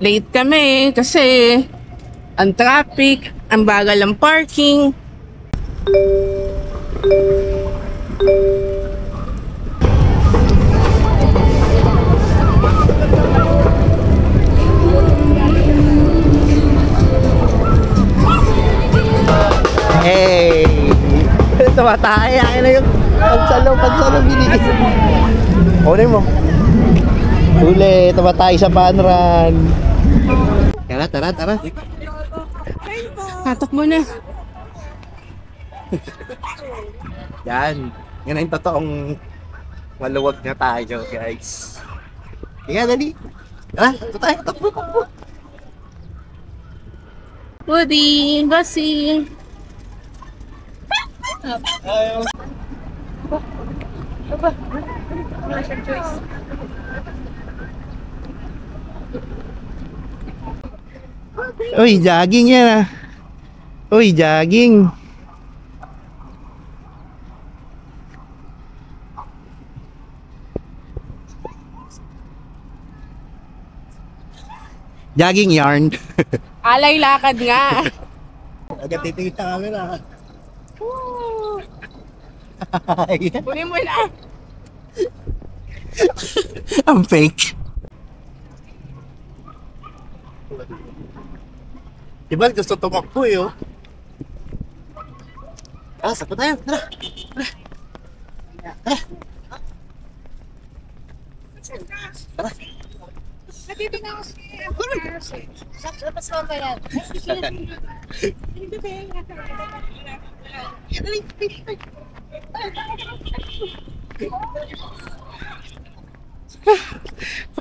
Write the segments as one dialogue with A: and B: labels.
A: Late kami kasi ang traffic, ang bagal ng parking.
B: Hey! Tumataya na yung pagsalo binigis. Kunin mo. Uli, tumatay sa panran. Tara.
A: Tatok mo na.
B: Yan. Yan ang totoong maluwag na tayo, guys. Kaya, dali. Tara, tayo. Takbo.
A: Woody, Bossy.
B: Uy, jogging yan ah. Uy, jogging. Jogging yarn.
A: Alay lakad nga.
B: Agad titingin sa camera.
A: Kunin mo na.
B: Ang fake. Diba gusto tumakbo eh oh. Sakto tayo. Tara.
C: Nandito na ako sa Tapos mo ba yan?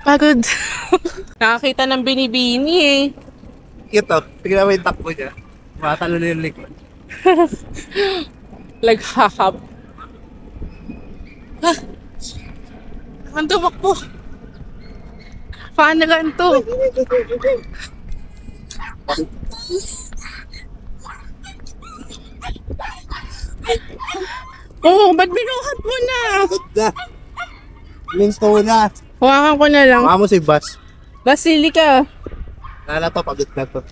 A: Pagod. Nakakita ng binibini eh.
B: Ito, tignan mo yung takbo niya. Matalo na yung likod.
A: Laghahap. Ang tumakbo. Paano lang to? Oh, ba't binuhat mo na?
B: Linsto na.
A: Hawakan ko na lang.
B: Mukha mo si Bas.
A: Basilika.
B: Lala to, pagod na to.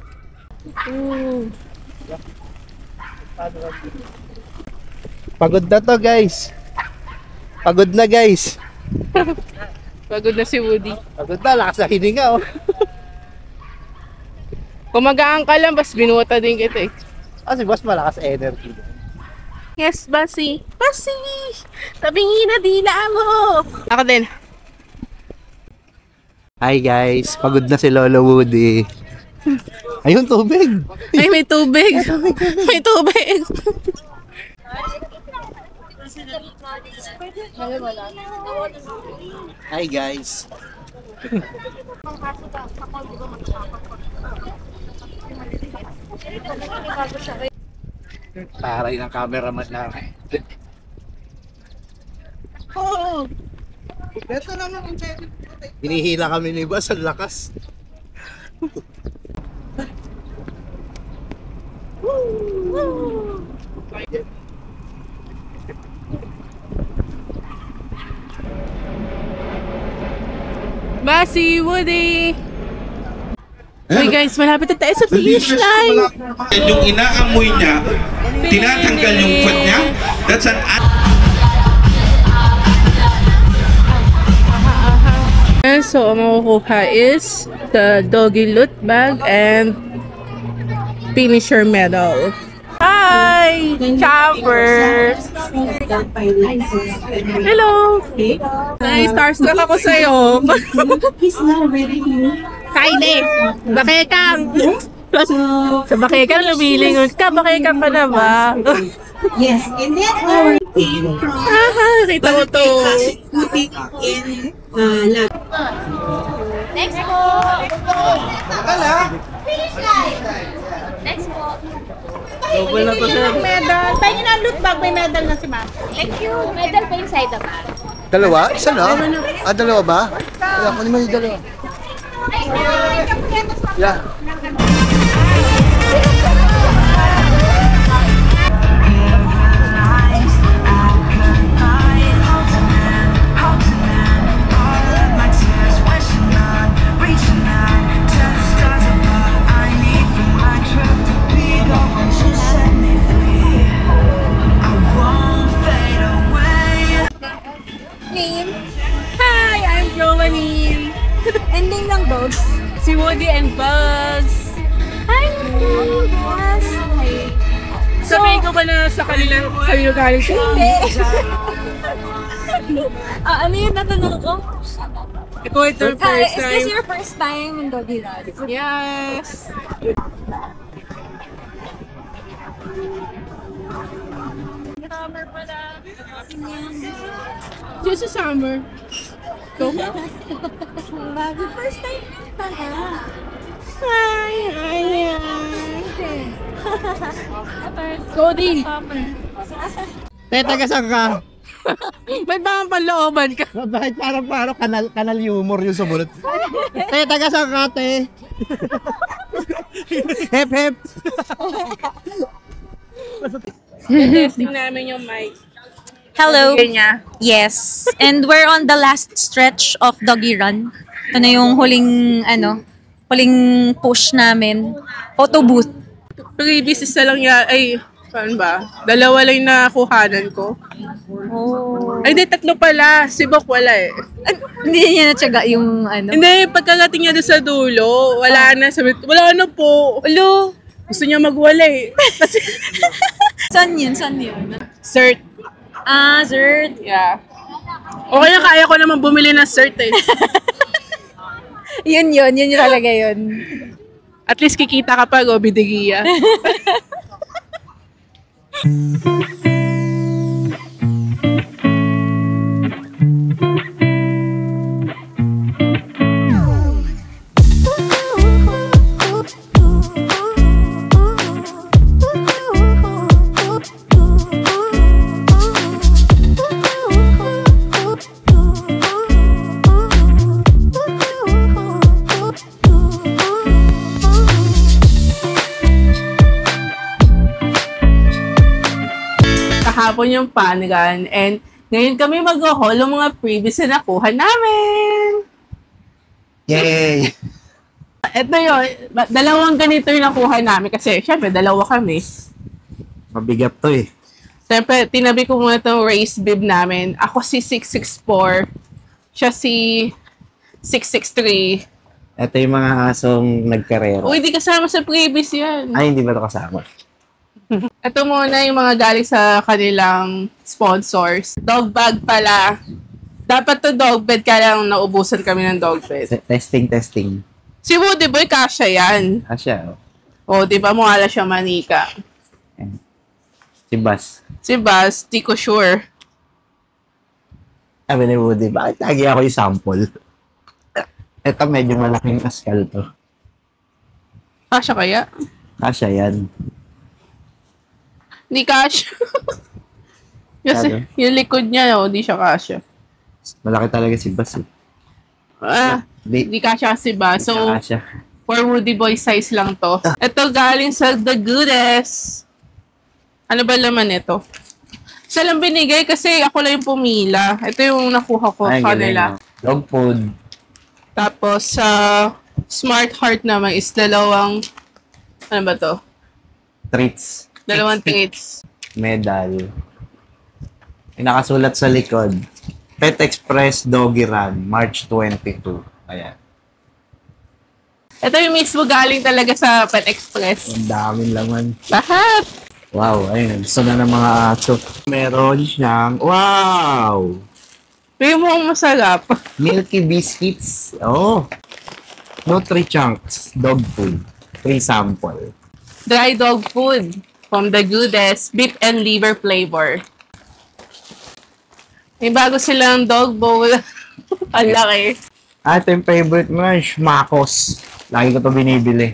B: Pagod na to guys. Pagod na guys.
A: Pagod na si Woody.
B: Pagod na, lakas na hininga oh.
A: Kumagaan ka lang, bas binuta din kita eh.
B: Kasi Bas malakas energy.
A: Yes, Basi. Basi! Tabingi na dila mo! Ako din.
B: Hi guys, pagod na si Lolo Woody. Ayun, tubig.
A: Ay, may tubig. May tubig.
B: Hi guys. Taray ng cameraman namin. Oh! Beto naman ang pwede. Hinihila kami ni Bas, ang lakas.
A: Basi, Woody! Uy guys, malapit na tayo sa finish line!
D: Yung inaamoy niya, tinatanggal yung fat niya, that's an
A: So, ang makukuha is the doggy loot bag and finisher medal. Hi! Choppers! Hello! Starstruck ako sa'yo. Kaine! Bakekang! Sa bakekang lumilingon ka. Bakekang ka na ba?
E: Yes, and then
A: Kita mo to.
C: Next po! Finish line! Next po!
A: Double na to, sir.
C: Medal. Tingin na loot bag, may medal na si ma'am. Thank you. Medal pa inside the bag.
B: Dalawa? Isa lang? Dalawa ba? Wala ko naman yung dalawa. Yeah.
F: Morning ng dogs.
A: Si Woody and Bugs.
F: Hi! Yes!
A: Sabihin ko ba na sa kanila sa'yo galing siya?
F: Ano yung natanong ko?
A: Ikaw ito yung first
F: Is this
A: time.
F: your first time in Doggy Run?
A: Yes.
F: Summer pala.
A: Just a summer. Go.
F: First time pala.
A: Hi. Cody.
B: Taga saan ka?
A: Ba't ba ang panlooban ka?
B: Bakit parang kanal humor yung sumunod? Taga saan ka, te? Hep, hep.
A: Testing namin yung mic.
G: Hello.
A: Kanya.
G: Yes. And we're on the last stretch of Doggy Run. Ito na yung huling push namin. Photo booth.
A: Previous isa lang yan. Ay, saan ba? Dalawa lang yung nakuhanan ko.
G: Oh.
A: Ay, di, tatlo pala. Si Bok wala eh.
G: Hindi niya natsaga yung ano.
A: Hindi, pagkagating niya doon sa dulo, wala na. Sabi, wala na po.
G: Ulo.
A: Gusto niya magwala eh. Kasi,
G: Saan yun? Saan yun?
A: cert.
G: Ah, Zert.
A: Yeah. Okay na, kaya ko naman bumili ng cert eh.
G: Yun talaga yun.
A: At least kikita ka pa, go, bidigiya. Kahapon yung Pangan, and ngayon kami mag-haul ng mga previous na nakuha namin.
B: Yay!
A: Ito yun, dalawang ganito yung nakuha namin kasi syempre dalawa kami.
B: Mabigat to eh.
A: Siyempre, tinabi ko muna itong race bib namin. Ako si 664, siya si 663.
B: Ito yung mga asong nagkarera.
A: Uy, di kasama sa previous yan.
B: Ay, hindi ba ito kasama?
A: Ito muna yung mga galing sa kanilang sponsors. Dog bag pala. Dapat to dog bed, kaya lang naubusan kami ng dog bed.
B: Testing.
A: Si Woody Boy, kasya yan.
B: Asya, oh.
A: O, di ba, mukha siya manika.
B: Si Bas.
A: Si Bas, di ko sure.
B: Sabi ni Woody, bakit lagi ako yung sample? Ito medyo malaking askal to.
A: Kasya kaya?
B: Kasya yan.
A: Hindi kasya. Kasi
B: Sabi?
A: yung likod niya, di siya kasya.
B: Malaki talaga si Bas eh.
A: Di kasya si Bas. So,
B: Kasya.
A: for Woody Boy size lang to. Ito galing sa The Goodest. Ano ba laman ito? Isa lang binigay kasi ako lang yung pumila. Ito yung nakuha ko
B: Ay,
A: sa
B: galing,
A: kanila.
B: oh. Dog food.
A: Tapos sa Smart Heart naman is dalawang, ano ba to?
B: Treats.
A: Dalawang treats.
B: Medal. Yung nakasulat sa likod. Pet Express Doggy Run, March 22. Ayan.
A: Ito yung mismo galing talaga sa Pet Express.
B: Ang daming laman.
A: Lahat!
B: Wow, ayun. Gusto na ng mga aso. Meron siyang, wow!
A: Pero mo ang masarap.
B: Milky Biscuits. Oh. Nutri-Chunks. Dog food. Free sample.
A: Dry dog food from The Goodest. Beef and liver flavor. May bago silang dog bowl. Ang laki.
B: Ito yung favorite mo na, Schmackos. Lagi ko to binibili.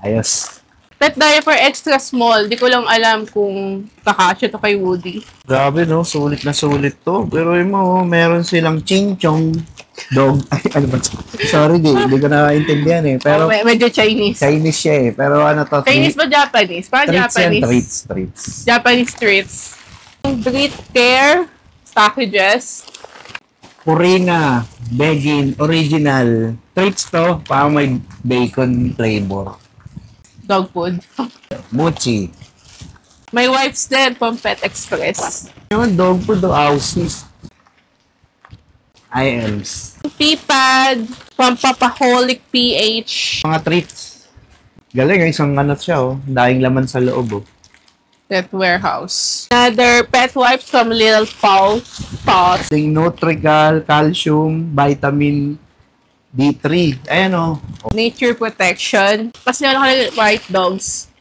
B: Ayos.
A: Pet diaper extra small. Di ko lang alam kung kakasya to kay Woody.
B: Grabe no, sulit na sulit to. Pero mo, meron silang ching-chong dog. Ay, ano ba? Sorry, di ko na-intindihan eh. Pero
A: Medyo Chinese.
B: Chinese siya eh. Pero ano to?
A: Chinese ba Japanese? Parang
B: Treats yan,
A: Japanese.
B: treats.
A: Japanese treats. Breed care. Stockages.
B: Purina, Begin, original. Treats to, parang may bacon flavor.
A: Dog food.
B: Mochi.
A: My wife's din from Pet Express.
B: Yung dog food o ausis. IMs.
A: P-pad, Pampapaholic PH.
B: Mga treats. Galing, isang ano siya, oh. Daing laman sa loob, oh.
A: Pet warehouse. Another pet wipes from Little Paws.
B: Yung Nutrical, calcium, vitamin D3. Ayan, oh.
A: Nature protection. Kasi ano ka white dogs.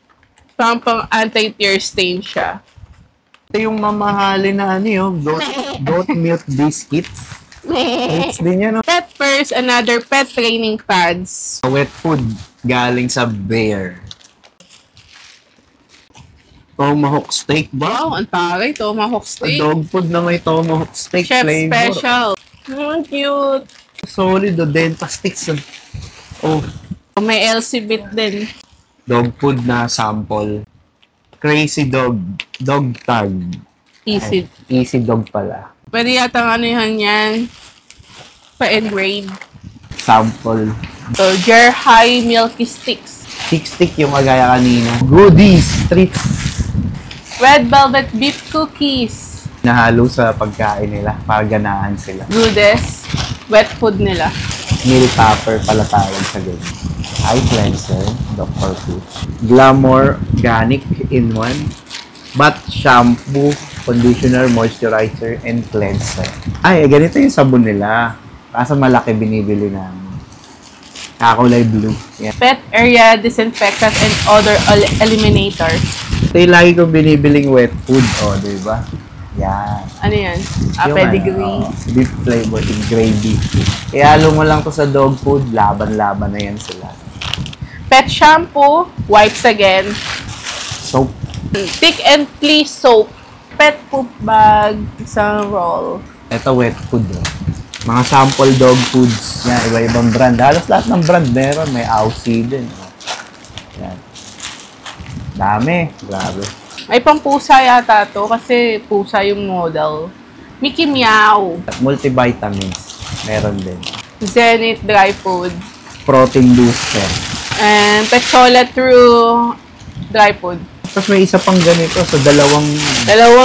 A: Pang anti-tear stain siya.
B: Ito yung mamahalin na ano yun, goat milk biscuits. Treats din yan, oh.
A: Pet purse, another pet training pads.
B: Wet food galing sa bear. Tomahawk steak ba?
A: Wow, ang taray. Tomahawk steak.
B: Dog food na may tomahawk steak
A: Chef
B: flavor.
A: special. Cute.
B: Solid, oh. Dentastics. Oh.
A: May LC bit din.
B: Dog food na sample. Crazy dog. Dog tag.
A: Easy.
B: Easy dog pala.
A: Pwede yata ano yan. Pa-engrave.
B: Sample.
A: So, Jer High Milky Sticks.
B: Stick yung magaya kanina. Goodies. Treats.
A: Red Velvet Beef Cookies.
B: Nahalo sa pagkain nila para ganahan sila.
A: Goodest. Wet food nila.
B: Meal topper pala tawag sa ganyan. Eye cleanser, Dr. Foods. Glamour Organic in one. Bath shampoo, conditioner, moisturizer, and cleanser. Ay, ganito yung sabon nila. Kaso malaki binibili namin. Kakulay blue. Yan.
A: Pet area disinfectant and odor eliminator.
B: Ito yung lagi kong binibiling wet food. O, di ba? Yan.
A: Ano yan?
B: Yung
A: Pedigree.
B: beef flavor in gravy. Ihalo mo lang to sa dog food, laban-laban na yan sila.
A: Pet shampoo, wipes again.
B: Soap.
A: Pick and please soap. Pet poop bag, isang roll.
B: Ito wet food. Oh. Mga sample dog foods. Yan, iba-ibang brand. Halos lahat ng brand meron. May Aussie din. Oh. Yan. Dami. Grabe.
A: Ay, pang pusa yata to kasi pusa yung model. Mickey Meow.
B: Multivitamins. Meron din.
A: Zenith dry food.
B: Protein booster.
A: And Pechola True dry food.
B: Tapos may isa pang ganito sa
A: Dalawang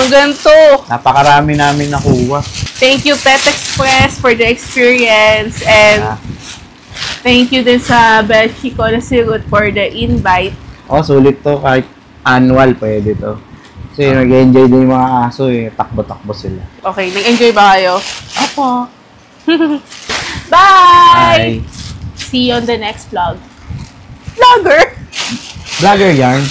A: ganito.
B: napakarami namin nakuha.
A: Thank you, Pet Express, for the experience. And thank you din sa Beshi Colasirut for the invite.
B: Oh, sulit to. Kahit annual, pwede to. Kasi nag-enjoy din yung mga aso eh. Takbo-takbo sila.
A: Okay, nag-enjoy ba kayo? Opo. Bye!
B: Bye!
A: See you on the next vlog. Vlogger!
B: Vlogger yarn.